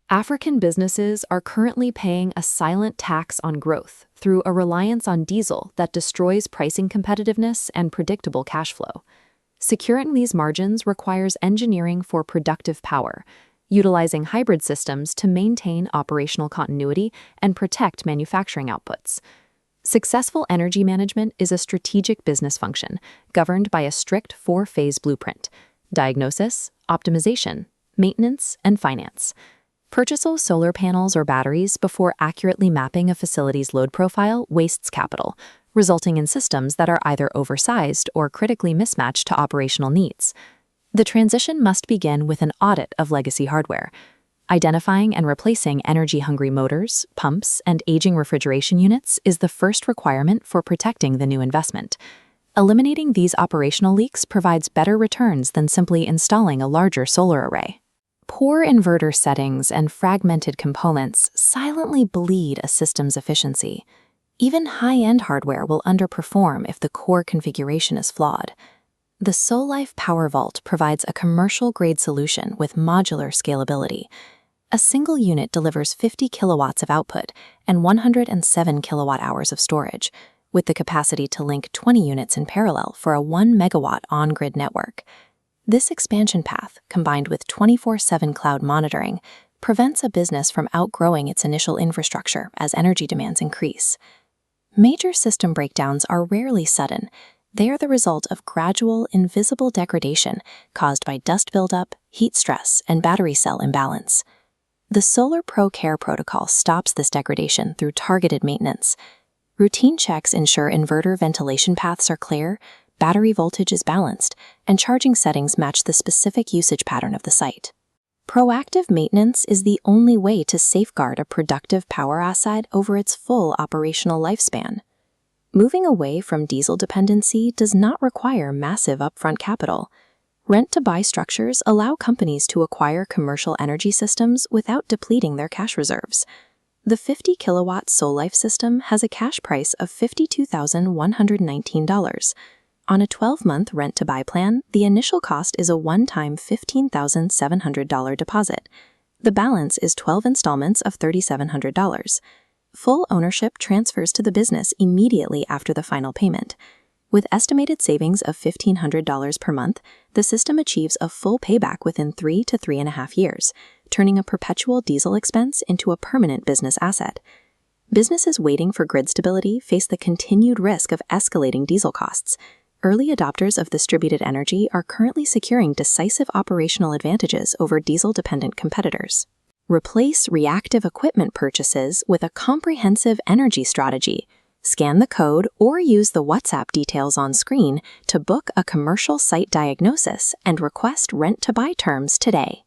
African businesses are currently paying a silent tax on growth through a reliance on diesel that destroys pricing competitiveness and predictable cash flow. Securing these margins requires engineering for productive power, utilizing hybrid systems to maintain operational continuity and protect manufacturing outputs. Successful energy management is a strategic business function governed by a strict four-phase blueprint: diagnosis, optimization, maintenance, and finance. Purchase solar panels or batteries before accurately mapping a facility's load profile wastes capital, resulting in systems that are either oversized or critically mismatched to operational needs. The transition must begin with an audit of legacy hardware. Identifying and replacing energy-hungry motors, pumps, and aging refrigeration units is the first requirement for protecting the new investment. Eliminating these operational leaks provides better returns than simply installing a larger solar array. Poor inverter settings and fragmented components silently bleed a system's efficiency. Even high-end hardware will underperform if the core configuration is flawed. The SOLIFE Power Vault provides a commercial-grade solution with modular scalability. A single unit delivers 50 kilowatts of output and 107 kilowatt-hours of storage, with the capacity to link 20 units in parallel for a 1 megawatt on-grid network. This expansion path, combined with 24/7 cloud monitoring, prevents a business from outgrowing its initial infrastructure as energy demands increase. Major system breakdowns are rarely sudden. They are the result of gradual, invisible degradation caused by dust buildup, heat stress, and battery cell imbalance. The Solarpro Care protocol stops this degradation through targeted maintenance. Routine checks ensure inverter ventilation paths are clear, battery voltage is balanced, and charging settings match the specific usage pattern of the site. Proactive maintenance is the only way to safeguard a productive power asset over its full operational lifespan. Moving away from diesel dependency does not require massive upfront capital. Rent-to-buy structures allow companies to acquire commercial energy systems without depleting their cash reserves. The 50-kilowatt SOLIFE system has a cash price of $52,119. On a 12-month rent-to-buy plan, the initial cost is a one-time $15,700 deposit. The balance is 12 installments of $3,700. Full ownership transfers to the business immediately after the final payment. With estimated savings of $1,500 per month, the system achieves a full payback within 3 to 3.5 years, turning a perpetual diesel expense into a permanent business asset. Businesses waiting for grid stability face the continued risk of escalating diesel costs. Early adopters of distributed energy are currently securing decisive operational advantages over diesel-dependent competitors. Replace reactive equipment purchases with a comprehensive energy strategy. Scan the code or use the WhatsApp details on screen to book a commercial site diagnosis and request rent-to-buy terms today.